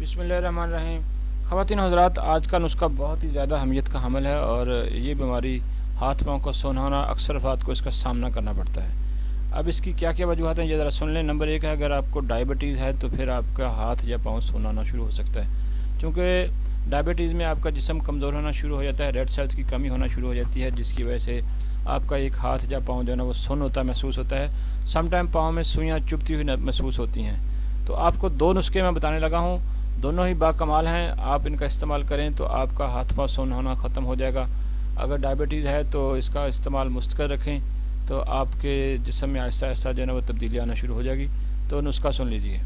बिस्मिल्लाहिर्रहमानिर्रहीम। ख़वातीन हज़रात, आज का नुस्खा बहुत ही ज़्यादा अहमियत का हामिल है और ये बीमारी हाथ पाँव को सोनहाना अक्सर अफ़राद को इसका सामना करना पड़ता है। अब इसकी क्या क्या वजूहत हैं ये ज़रा सुन लें। नंबर 1 है, अगर आपको डायबिटीज़ है तो फिर आपका हाथ या पाँव सोनाना शुरू हो सकता है, क्योंकि डायबिटीज़ में आपका जिस्म कमज़ोर होना शुरू हो जाता है, रेड सेल्स की कमी होना शुरू हो जाती है, जिसकी वजह से आपका एक हाथ या पाँव जो है ना वो सुन्न होता महसूस होता है। समटाइम पाँव में सुइयाँ चुभती हुई महसूस होती हैं। तो आपको 2 नुस्खे मैं बताने लगा हूँ, दोनों ही बाकमाल हैं। आप इनका इस्तेमाल करें तो आपका हाथ पाँव सुन्न होना ख़त्म हो जाएगा। अगर डायबिटीज़ है तो इसका इस्तेमाल मुस्तकिल रखें तो आपके जिस्म में आहिस्ता आहिस्ता जो है ना वो तब्दीली आना शुरू हो जाएगी। तो नुस्खा सुन लीजिए।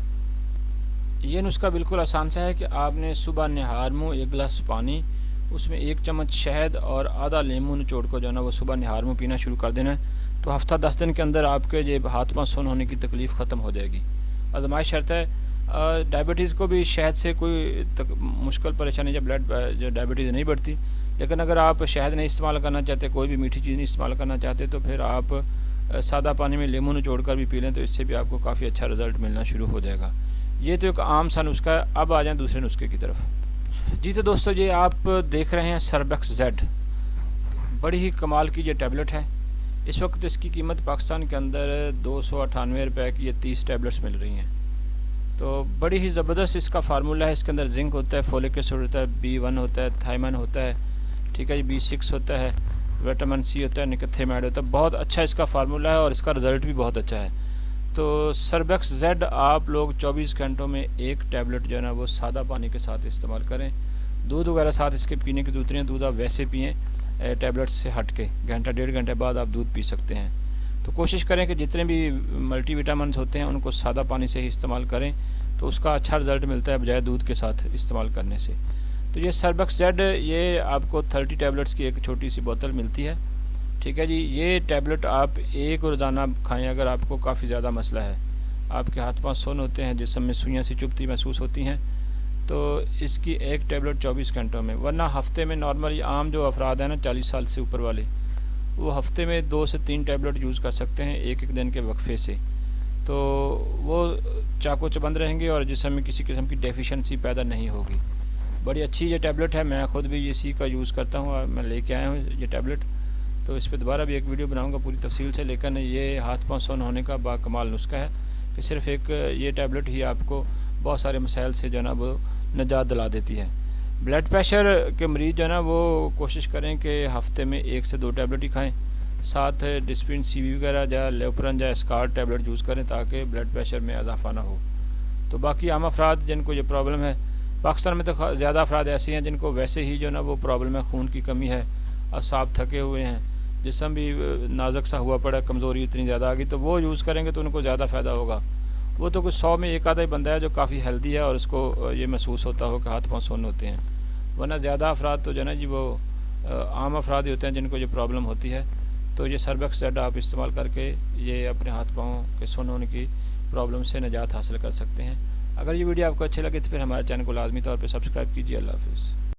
ये नुस्खा बिल्कुल आसान सा है कि आपने सुबह निहार मुँह 1 गिलास पानी, उसमें 1 चम्मच शहद और आधा नींबू निचोड़ कर जो है ना वो सुबह निहार मुँह पीना शुरू कर देना है। तो हफ्ता 10 दिन के अंदर आपके ये हाथ पाँव सुन्न होने की तकलीफ़ ख़त्म हो जाएगी। आजमाइश शर्त है। डायबिटीज़ को भी शहद से कोई मुश्किल परेशानी या ब्लड जो डायबिटीज़ नहीं बढ़ती, लेकिन अगर आप शहद नहीं इस्तेमाल करना चाहते, कोई भी मीठी चीज़ नहीं इस्तेमाल करना चाहते, तो फिर आप सादा पानी में नींबू निचोड़ कर भी पी लें, तो इससे भी आपको काफ़ी अच्छा रिज़ल्ट मिलना शुरू हो जाएगा। ये तो एक आम सा नुस्खा है। अब आ जाएँ दूसरे नुस्खे की तरफ। जी तो दोस्तों, ये आप देख रहे हैं सर्बेक्स जेड, बड़ी ही कमाल की ये टैबलेट है। इस वक्त इसकी कीमत पाकिस्तान के अंदर 298 रुपये की ये 30 टैबलेट्स मिल रही हैं। तो बड़ी ही ज़बरदस्त इसका फार्मूला है। इसके अंदर जिंक होता है, फोलिक एसिड होता है, B1 होता है, थायमन होता है, ठीक है जी, B6 होता है, विटामिन C होता है, निकोथेमाइड होता है। बहुत अच्छा इसका फार्मूला है और इसका रिज़ल्ट भी बहुत अच्छा है। तो सर्बेक्स जेड आप लोग 24 घंटों में 1 टैबलेट जो है ना वो सादा पानी के साथ इस्तेमाल करें। दूध वगैरह साथ इसके पीने की ज़रूरत नहीं है। दूध आप वैसे पिएँ टैबलेट से हट के, घंटा 1.5 घंटे बाद आप दूध पी सकते हैं। तो कोशिश करें कि जितने भी मल्टीविटामिन्स होते हैं उनको सादा पानी से ही इस्तेमाल करें, तो उसका अच्छा रिज़ल्ट मिलता है बजाय दूध के साथ इस्तेमाल करने से। तो ये सर्बेक्स जेड, ये आपको 30 टैबलेट्स की एक छोटी सी बोतल मिलती है, ठीक है जी। ये टैबलेट आप एक रोज़ाना खाएं अगर आपको काफ़ी ज़्यादा मसला है, आपके हाथ पाँव सुन्न होते हैं, जिस्म में सुइयाँ सी चुभती महसूस होती हैं, तो इसकी एक टैबलेट 24 घंटों में। वरना हफ़्ते में नॉर्मली आम जो अफराद हैं ना 40 साल से ऊपर वाले, वो हफ़्ते में 2 से 3 टैबलेट यूज़ कर सकते हैं एक दिन के वक्फे से। तो वो चाको चबंद रहेंगे और जिस्म में किसी किस्म की डेफिशिएंसी पैदा नहीं होगी। बड़ी अच्छी ये टैबलेट है, मैं ख़ुद भी इसी का यूज़ करता हूँ और मैं लेके आया हूँ ये टैबलेट। तो इस पर दोबारा भी एक वीडियो बनाऊँगा पूरी तफसील से। लेकिन ये हाथ पाँव सुन्न होने का बाकमाल नुस्खा है कि सिर्फ़ एक ये टैबलेट ही आपको बहुत सारे मसाइल से जो है ना वो निजात दिला देती है। ब्लड प्रेशर के मरीज़ जो है ना वो कोशिश करें कि हफ़्ते में 1 से 2 टैबलेट ही खाएं, साथ डिस्प्रिन CV वगैरह या लेवप्रन या स्कार टैबलेट यूज़ करें ताकि ब्लड प्रेशर में इजाफा ना हो। तो बाकी आम अफराद जिनको ये प्रॉब्लम है, पाकिस्तान में तो ज़्यादा अफराद ऐसे हैं जिनको वैसे ही जो ना वो प्रॉब्लम है, खून की कमी है, असाब थके हुए हैं, जिस्म भी नाजुक सा हुआ पड़ा, कमज़ोरी इतनी ज़्यादा आ गई, तो वो यूज़ करेंगे तो उनको ज़्यादा फ़ायदा होगा। वो तो कुछ 100 में एक आधा ही बंदा है जो काफ़ी हेल्दी है और उसको ये महसूस होता हो कि हाथ पाँव सुन्न होते हैं। वरना ज़्यादा अफराद तो जो है ना जी वो आम अफराद ही होते हैं जिनको ये प्रॉब्लम होती है। तो ये सर्बेक्स जेड आप इस्तेमाल करके ये अपने हाथ पाँव के सुन्न होने की प्रॉब्लम से निजात हासिल कर सकते हैं। अगर ये वीडियो आपको अच्छे लगे तो फिर हमारे चैनल को लाजमी तौर पर सब्सक्राइब कीजिए। अल्लाह हाफ़िज़।